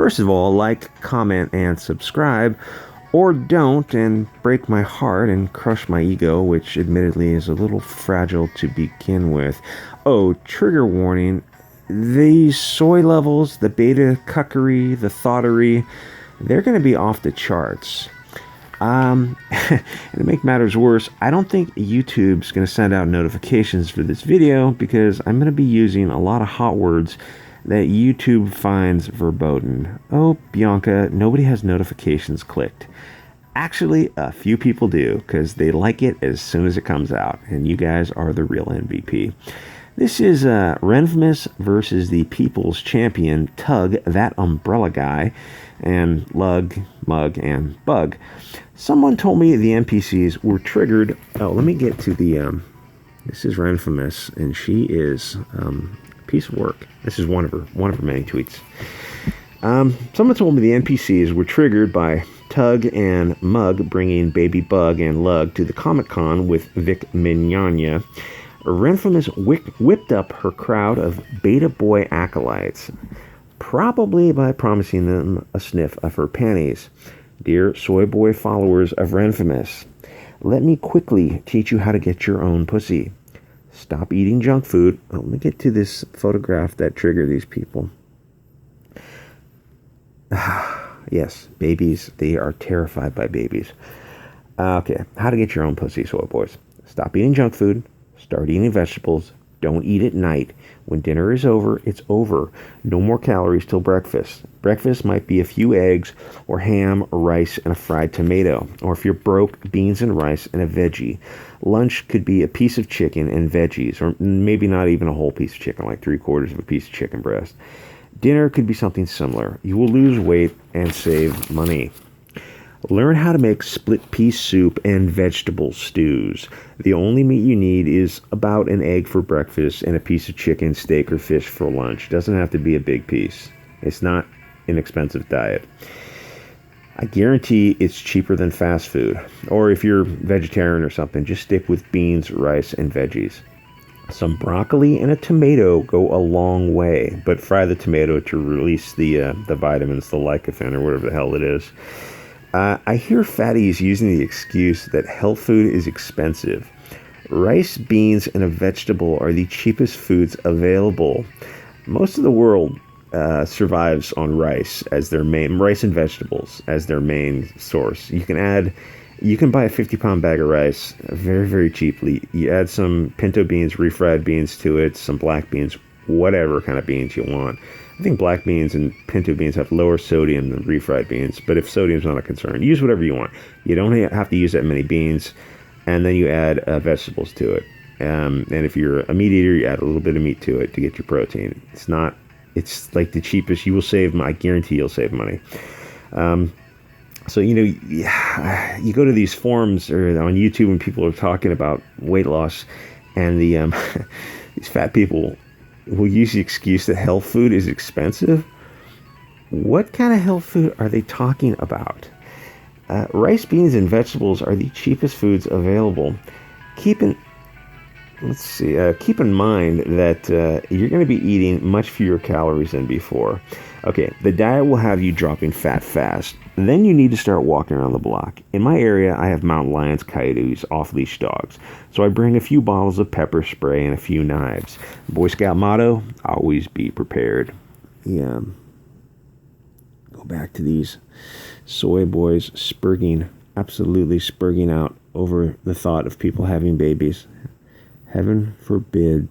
First of all, like, comment, and subscribe. Or don't and break my heart and crush my ego, which admittedly is a little fragile to begin with. Oh, trigger warning. These soy levels, the beta cuckery, the thoughtery, they're going to be off the charts. And to make matters worse, I don't think YouTube's going to send out notifications for this video because I'm going to be using a lot of hot words that YouTube finds verboten. Oh, Bianca, nobody has notifications clicked. Actually, a few people do, because they like it as soon as it comes out, and you guys are the real MVP. This is Renfamous versus the People's Champion, Tug, that umbrella guy, and Lug, Mug, and Bug. Someone told me the NPCs were triggered. Oh, let me get to the... this is Renfamous, and she is... piece of work. This is one of her many tweets. Someone told me the NPCs were triggered by Tug and Mug bringing Baby Bug and Lug to the Comic-Con with Vic Mignogna. Renfamous whipped up her crowd of beta boy acolytes, probably by promising them a sniff of her panties. Dear soy boy followers of Renfamous, let me quickly teach you how to get your own pussy. Stop eating junk food. Oh, let me get to this photograph that triggered these people. Yes, babies. They are terrified by babies. Okay, how to get your own pussy, soy boys. Stop eating junk food. Start eating vegetables. Don't eat at night. When dinner is over, it's over. No more calories till breakfast. Breakfast might be a few eggs or ham or rice and a fried tomato. Or if you're broke, beans and rice and a veggie. Lunch could be a piece of chicken and veggies, or maybe not even a whole piece of chicken, like 3/4 of a piece of chicken breast. Dinner could be something similar. You will lose weight and save money. Learn how to make split pea soup and vegetable stews. The only meat you need is about an egg for breakfast and a piece of chicken, steak, or fish for lunch. Doesn't have to be a big piece. It's not an expensive diet. I guarantee it's cheaper than fast food. Or if you're vegetarian or something, just stick with beans, rice, and veggies. Some broccoli and a tomato go a long way, but fry the tomato to release the vitamins, the lycopene, or whatever the hell it is. I hear fatties using the excuse that health food is expensive. Rice, beans, and a vegetable are the cheapest foods available. Most of the world survives on rice and vegetables as their main source. You can buy a 50-pound bag of rice very, very cheaply. You add some pinto beans, refried beans to it, some black beans, whatever kind of beans you want. I think black beans and pinto beans have lower sodium than refried beans, but if sodium's not a concern, use whatever you want. You don't have to use that many beans, and then you add vegetables to it. And if you're a meat eater, you add a little bit of meat to it to get your protein. It's like the cheapest. You will save, I guarantee you'll save money. So, you go to these forums or on YouTube when people are talking about weight loss, and these fat people will use the excuse that health food is expensive. What kind of health food are they talking about? Rice, beans, and vegetables are the cheapest foods available. Keep in mind that you're going to be eating much fewer calories than before. Okay, the diet will have you dropping fat fast. Then you need to start walking around the block. In my area, I have mountain lions, coyotes, off-leash dogs. So I bring a few bottles of pepper spray and a few knives. Boy Scout motto, always be prepared. Yeah. Go back to these soy boys absolutely spurging out over the thought of people having babies. Heaven forbid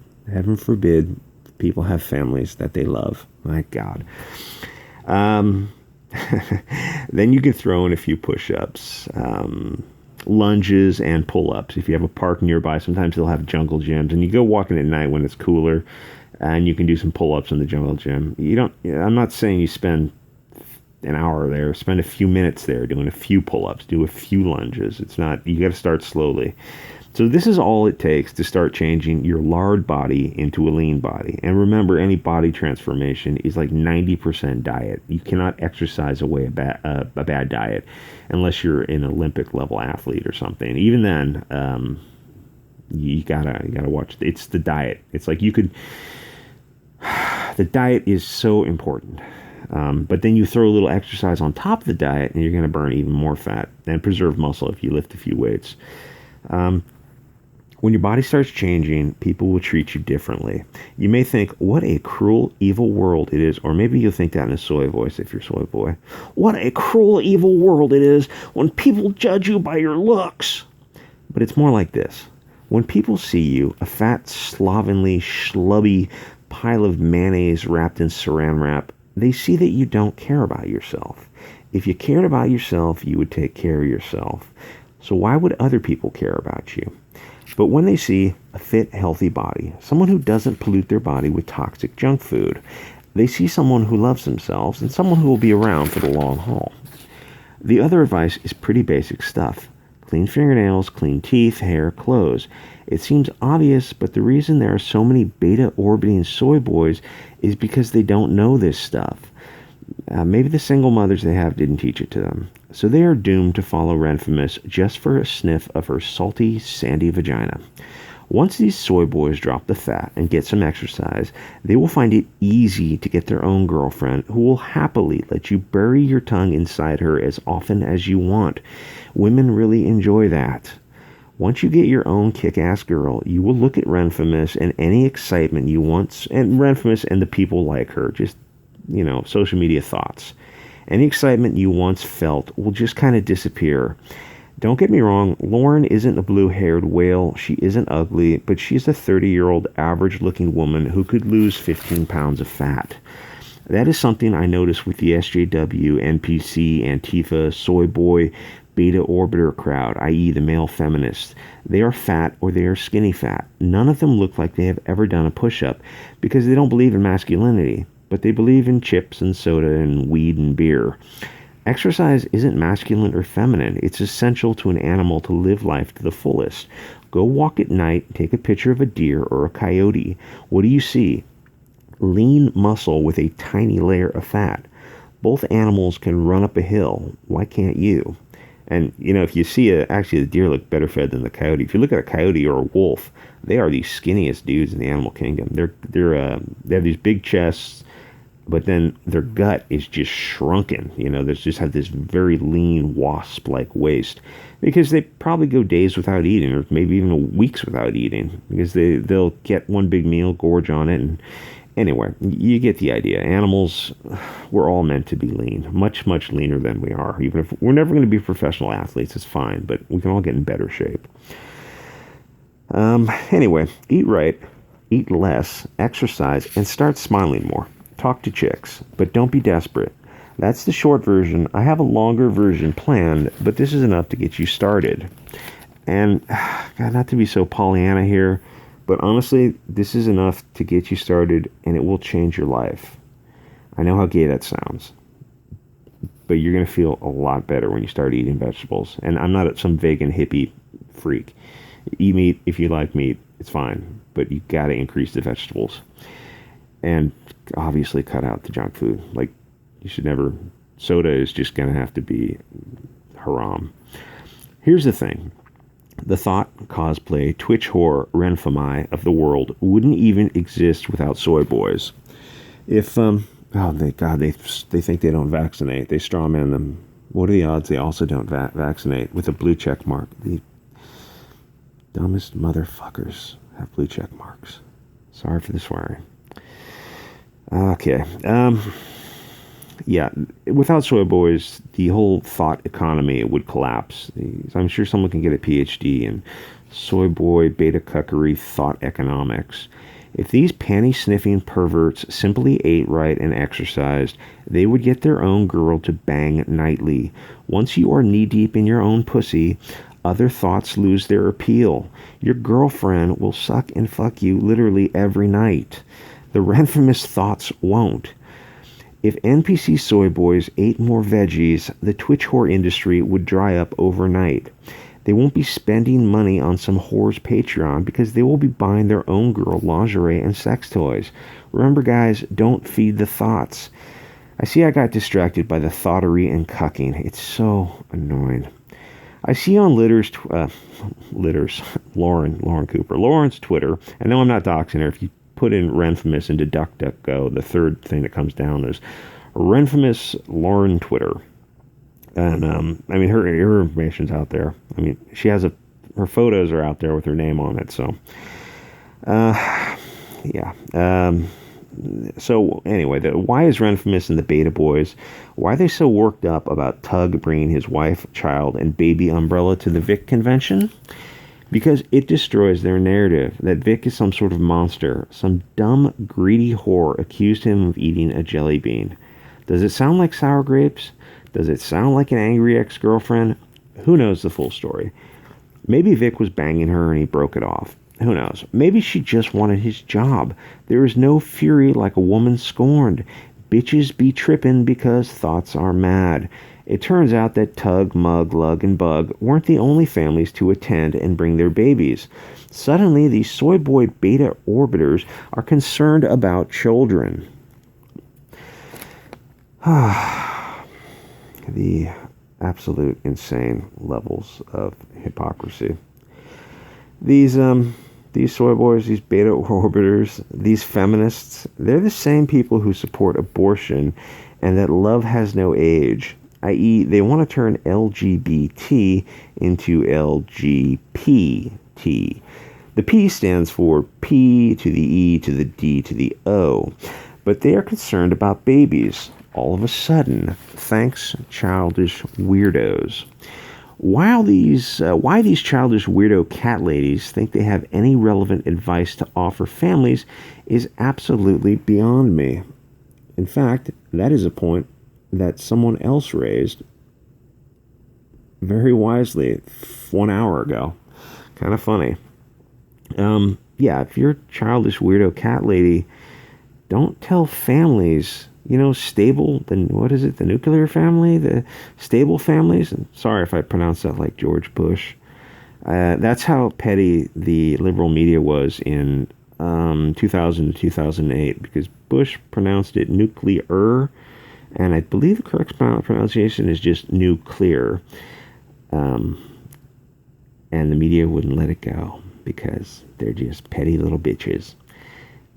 people have families that they love. My God. Then you can throw in a few push-ups, lunges, and pull-ups. If you have a park nearby, sometimes they'll have jungle gyms, and you go walking at night when it's cooler, and you can do some pull-ups in the jungle gym. I'm not saying you spend an hour there. Spend a few minutes there doing a few pull-ups, do a few lunges. You got to start slowly. So this is all it takes to start changing your lard body into a lean body. And remember, any body transformation is like 90% diet. You cannot exercise away a bad diet unless you're an Olympic level athlete or something. Even then, you gotta watch. It's the diet. It's like the diet is so important. But then you throw a little exercise on top of the diet, and you're going to burn even more fat and preserve muscle if you lift a few weights. When your body starts changing, people will treat you differently. You may think, what a cruel, evil world it is. Or maybe you'll think that in a soy voice if you're soy boy. What a cruel, evil world it is when people judge you by your looks. But it's more like this. When people see you, a fat, slovenly, schlubby pile of mayonnaise wrapped in saran wrap, they see that you don't care about yourself. If you cared about yourself, you would take care of yourself. So why would other people care about you? But when they see a fit, healthy body, someone who doesn't pollute their body with toxic junk food, they see someone who loves themselves and someone who will be around for the long haul. The other advice is pretty basic stuff. Clean fingernails, clean teeth, hair, clothes. It seems obvious, but the reason there are so many beta-orbiting soy boys is because they don't know this stuff. Maybe the single mothers they have didn't teach it to them. So they are doomed to follow Renfamous just for a sniff of her salty, sandy vagina. Once these soy boys drop the fat and get some exercise, they will find it easy to get their own girlfriend who will happily let you bury your tongue inside her as often as you want. Women really enjoy that. Once you get your own kick-ass girl, you will look at Renfamous and any excitement you want, and Renfamous and the people like her, just, social media thoughts. Any excitement you once felt will just kind of disappear. Don't get me wrong, Lauren isn't a blue-haired whale. She isn't ugly, but she's a 30-year-old average-looking woman who could lose 15 pounds of fat. That is something I noticed with the SJW, NPC, Antifa, soy boy, beta orbiter crowd, i.e. the male feminists. They are fat or they are skinny fat. None of them look like they have ever done a push-up because they don't believe in masculinity, but they believe in chips and soda and weed and beer. Exercise isn't masculine or feminine. It's essential to an animal to live life to the fullest. Go walk at night, take a picture of a deer or a coyote. What do you see? Lean muscle with a tiny layer of fat. Both animals can run up a hill. Why can't you? And, if you see actually the deer look better fed than the coyote. If you look at a coyote or a wolf, they are the skinniest dudes in the animal kingdom. They have these big chests, but then their gut is just shrunken. They just have this very lean wasp-like waist because they probably go days without eating or maybe even weeks without eating because they'll get one big meal, gorge on it. And anyway, you get the idea. Animals, we're all meant to be lean, much, much leaner than we are. Even if we're never going to be professional athletes, it's fine, but we can all get in better shape. Anyway, eat right, eat less, exercise, and start smiling more. Talk to chicks, but don't be desperate. That's the short version. I have a longer version planned, but this is enough to get you started. And, God, not to be so Pollyanna here, but honestly, this is enough to get you started, and it will change your life. I know how gay that sounds, but you're going to feel a lot better when you start eating vegetables. And I'm not some vegan hippie freak. Eat meat if you like meat, it's fine, but you got to increase the vegetables. And obviously cut out the junk food. Like, you should never... Soda is just going to have to be haram. Here's the thing. The thought, cosplay, Twitch whore, Renfamous of the world wouldn't even exist without soy boys. If, they think they don't vaccinate. They strawman them. What are the odds they also don't vaccinate with a blue check mark? The dumbest motherfuckers have blue check marks. Sorry for the swearing. Okay. Yeah, without soy boys, the whole thought economy would collapse. I'm sure someone can get a PhD in soy boy beta cuckery thought economics. If these panty-sniffing perverts simply ate right and exercised, they would get their own girl to bang nightly. Once you are knee-deep in your own pussy, other thoughts lose their appeal. Your girlfriend will suck and fuck you literally every night. The Renfamous thoughts won't. If NPC soy boys ate more veggies, the Twitch whore industry would dry up overnight. They won't be spending money on some whore's Patreon because they will be buying their own girl lingerie and sex toys. Remember, guys, don't feed the thoughts. I see I got distracted by the thoughtery and cucking. It's so annoying. I see on Lauren Cooper, Lauren's Twitter. I know I'm not doxing her. If you put in Renfamous into DuckDuckGo, the third thing that comes down is Renfamous Lauren Twitter. And, I mean, her information's out there. I mean, her photos are out there with her name on it, so. Yeah. So, anyway, why is Renfamous and the Beta Boys, why are they so worked up about Tug bringing his wife, child, and baby umbrella to the Vic convention? Because it destroys their narrative that Vic is some sort of monster. Some dumb, greedy whore accused him of eating a jelly bean. Does it sound like sour grapes? Does it sound like an angry ex-girlfriend? Who knows the full story? Maybe Vic was banging her and he broke it off. Who knows? Maybe she just wanted his job. There is no fury like a woman scorned. Bitches be trippin' because thoughts are mad. It turns out that Tug, Mug, Lug, and Bug weren't the only families to attend and bring their babies. Suddenly, these soyboy beta orbiters are concerned about children. The absolute insane levels of hypocrisy. These soy boys, these beta orbiters, these feminists, they're the same people who support abortion and that love has no age, i.e., they want to turn LGBT into LGPT. The P stands for P to the E to the D to the O, but they are concerned about babies. All of a sudden, thanks, childish weirdos. Why these childish weirdo cat ladies think they have any relevant advice to offer families is absolutely beyond me. In fact, that is a point that someone else raised very wisely 1 hour ago. Kind of funny. Yeah, if you're a childish weirdo cat lady, don't tell families, stable, the nuclear family, the stable families. And sorry if I pronounced that like George Bush. That's how petty the liberal media was in 2000 to 2008, because Bush pronounced it nuclear, and I believe the correct pronunciation is just nuclear. And the media wouldn't let it go because they're just petty little bitches.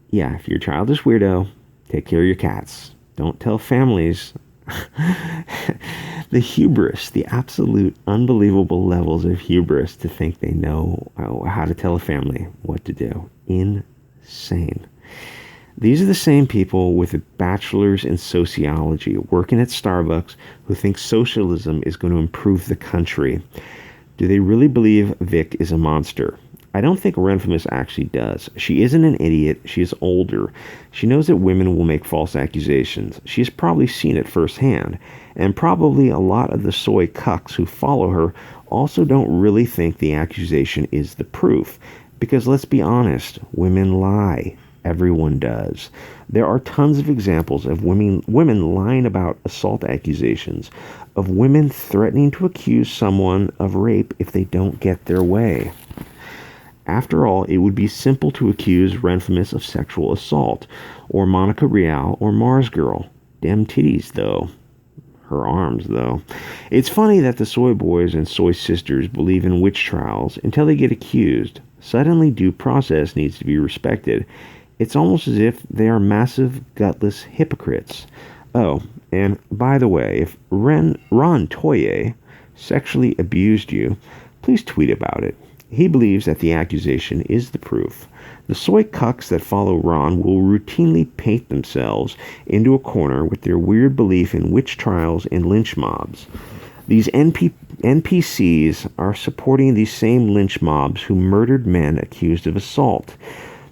Yeah, if you're a childish weirdo, take care of your cats. Don't tell families. The hubris, the absolute unbelievable levels of hubris to think they know how to tell a family what to do. Insane. These are the same people with a bachelor's in sociology working at Starbucks who think socialism is going to improve the country. Do they really believe Vic is a monster? I don't think Renfamous actually does. She isn't an idiot. She is older. She knows that women will make false accusations. She has probably seen it firsthand. And probably a lot of the soy cucks who follow her also don't really think the accusation is the proof. Because let's be honest, women lie. Everyone does. There are tons of examples of women lying about assault accusations, of women threatening to accuse someone of rape if they don't get their way. After all, it would be simple to accuse Renfamous of sexual assault, or Monica Rial, or Mars Girl. Damn titties, though. Her arms, though. It's funny that the soy boys and soy sisters believe in witch trials until they get accused. Suddenly, due process needs to be respected. It's almost as if they are massive, gutless hypocrites. Oh, and by the way, if Ron Toye sexually abused you, please tweet about it. He believes that the accusation is the proof. The soy cucks that follow Ron will routinely paint themselves into a corner with their weird belief in witch trials and lynch mobs. These NPCs are supporting these same lynch mobs who murdered men accused of assault.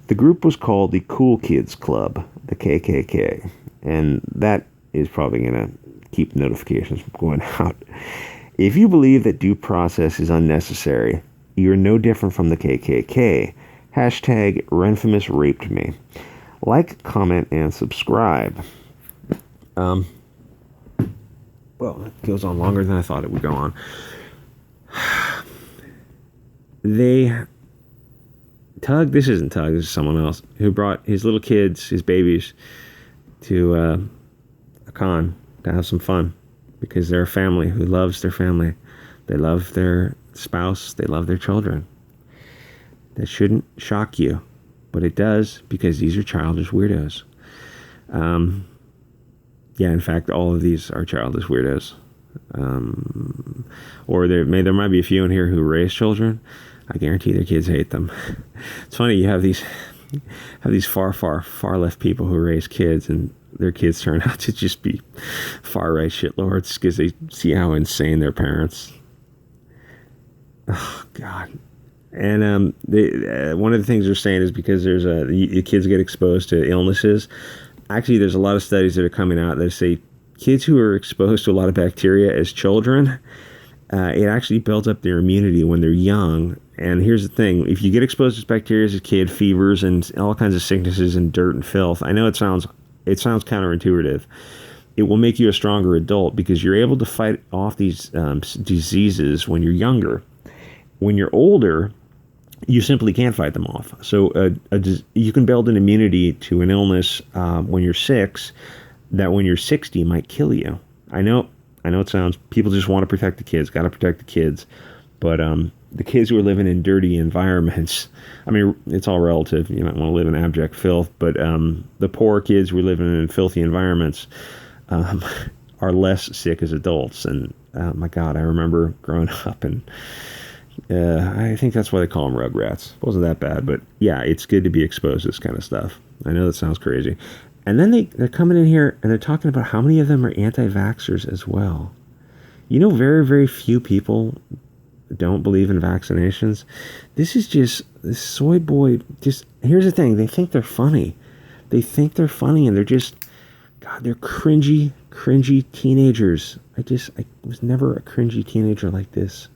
The group was called the Cool Kids Club, the KKK, and that is probably going to keep notifications from going out. If you believe that due process is unnecessary, you're no different from the KKK. Hashtag Renfamous raped me. Like, comment, and subscribe. Well, it goes on longer than I thought it would go on. This isn't Tug, this is someone else, who brought his little kids, his babies, to a con to have some fun, because they're a family who loves their family. They love their spouse. They love their children. That shouldn't shock you, but it does, because these are childish weirdos. Yeah, in fact, all of these are childish weirdos. Or there might be a few in here who raise children. I guarantee their kids hate them. It's funny, you have these far left people who raise kids, and their kids turn out to just be far right shitlords because they see how insane their parents. Oh God. And one of the things they're saying is because the kids get exposed to illnesses. Actually, there's a lot of studies that are coming out that say kids who are exposed to a lot of bacteria as children, it actually builds up their immunity when they're young. And here's the thing: if you get exposed to bacteria as a kid, fevers and all kinds of sicknesses and dirt and filth, I know it sounds counterintuitive. It will make you a stronger adult because you're able to fight off these diseases when you're younger. When you're older, you simply can't fight them off. So you can build an immunity to an illness when you're 6 that when you're 60 might kill you. I know it sounds, people just want to protect the kids, got to protect the kids. But the kids who are living in dirty environments, I mean, it's all relative. You might want to live in abject filth, but the poor kids who are living in filthy environments are less sick as adults. And my God, I remember growing up and I think that's why they call them rugrats. It wasn't that bad, but yeah, it's good to be exposed to this kind of stuff. I know that sounds crazy. And then they're coming in here and they're talking about how many of them are anti-vaxxers as well. You know, very, very few people don't believe in vaccinations. This soy boy, here's the thing. They think they're funny. And they're just, God, they're cringy teenagers. I was never a cringy teenager like this.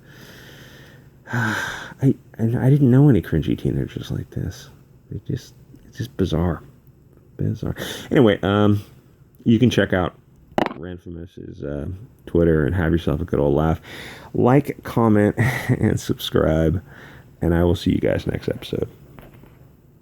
I didn't know any cringy teenagers like this. It's just bizarre. Anyway, you can check out Renfamous's Twitter and have yourself a good old laugh. Like, comment, and subscribe, and I will see you guys next episode.